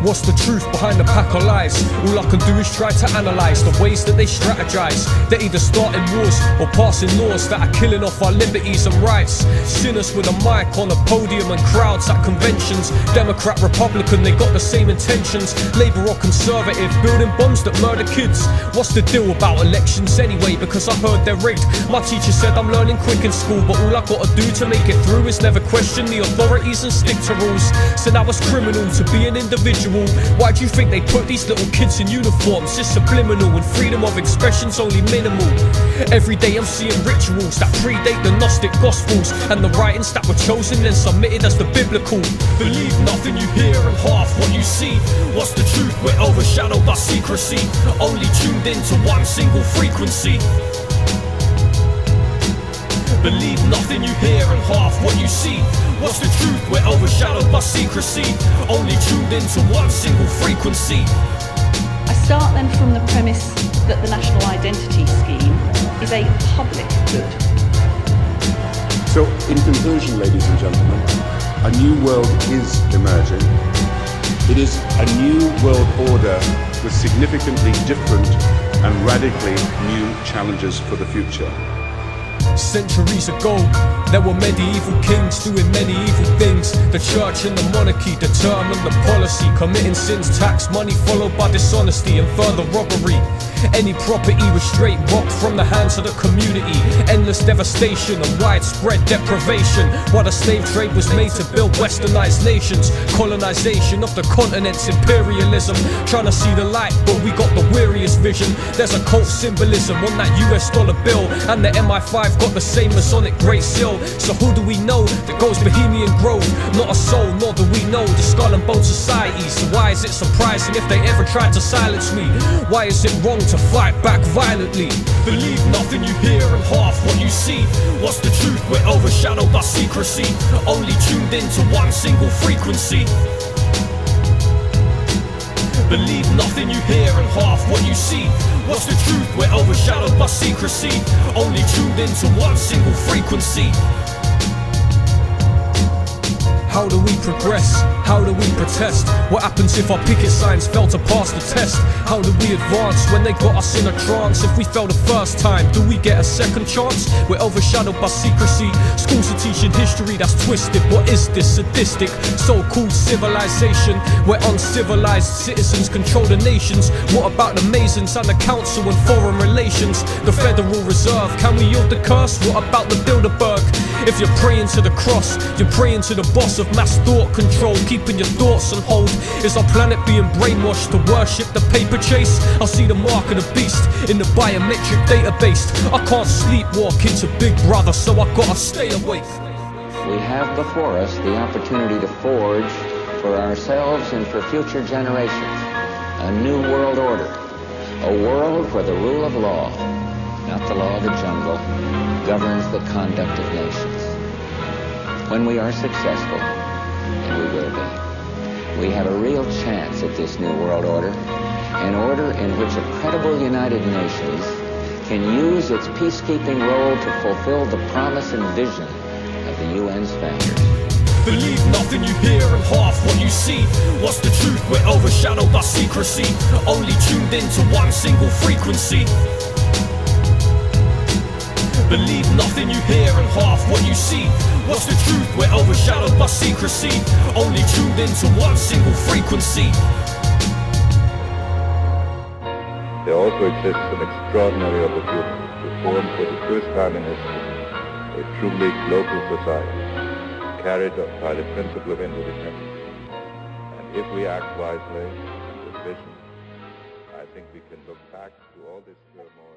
What's the truth behind the pack of lies? All I can do is try to analyse the ways that they strategize. They're either starting wars or passing laws that are killing off our liberties and rights. Sinners with a mic on a podium and crowds at conventions. Democrat, Republican, they got the same intentions. Labour or Conservative, building bombs that murder kids. What's the deal about elections anyway? Because I heard they're rigged. My teacher said I'm learning quick in school, but all I gotta do to make it through is never question the authorities and stick to rules. So now it's criminal to be an individual. Why do you think they put these little kids in uniforms? It's subliminal and freedom of expression's only minimal. Every day I'm seeing rituals that predate the Gnostic Gospels, and the writings that were chosen then submitted as the biblical. Believe nothing you hear and half what you see. What's the truth? We're overshadowed by secrecy, only tuned into one single frequency. Believe nothing you hear and half what you see. What's the truth? We're overshadowed by secrecy, only tuned into one single frequency. I start then from the premise that the national identity scheme is a public good. So, in conclusion, ladies and gentlemen, a new world is emerging. It is a new world order with significantly different and radically new challenges for the future. Centuries ago, there were medieval kings doing many evil things. The church and the monarchy determined the policy, committing sins, tax money followed by dishonesty and further robbery. Any property was straight robbed from the hands of the community. Endless devastation and widespread deprivation, while the slave trade was made to build westernized nations. Colonization of the continent's imperialism, trying to see the light, but we got the weariest vision. There's a cult symbolism on that US dollar bill, and the MI5 got the same Masonic great seal. So who do we know that goes Bohemian Grove? Not a soul, nor do we know the Skull and Bone Society. So why is it surprising if they ever tried to silence me? Why is it wrong to fight back violently? Believe nothing you hear and half what you see. What's the truth? We're overshadowed by secrecy, only tuned into one single frequency. Believe nothing you hear and half what you see. What's the truth? We're overshadowed by secrecy, only tuned into one single frequency. How do we progress? How do we protest? What happens if our picket signs fail to pass the test? How do we advance when they got us in a trance? If we fail the first time, do we get a second chance? We're overshadowed by secrecy. Schools are teaching history that's twisted. What is this sadistic so-called civilization where uncivilized citizens control the nations? What about the Masons and the Council and Foreign Relations? The Federal Reserve, can we yield the curse? What about the Bilderberg? If you're praying to the cross, you're praying to the boss of mass thought control, keeping your thoughts on hold. Is our planet being brainwashed to worship the paper chase? I'll see the mark of the beast in the biometric database. I can't sleepwalk into Big Brother, so I gotta stay awake. We have before us the opportunity to forge for ourselves and for future generations a new world order, a world where the rule of law, not the law of the jungle, governs the conduct of nations. When we are successful, and we will be, we have a real chance at this new world order, an order in which a credible United Nations can use its peacekeeping role to fulfill the promise and vision of the UN's founders. Believe nothing you hear and half what you see. What's the truth? We're overshadowed by secrecy, only tuned into one single frequency. Believe nothing you hear and half what you see. What's the truth? We're overshadowed by secrecy, only tuned into one single frequency. There also exists an extraordinary opportunity to form for the first time in history a truly global society, carried by the principle of interdependence. And if we act wisely and with vision, I think we can look back to all this turmoil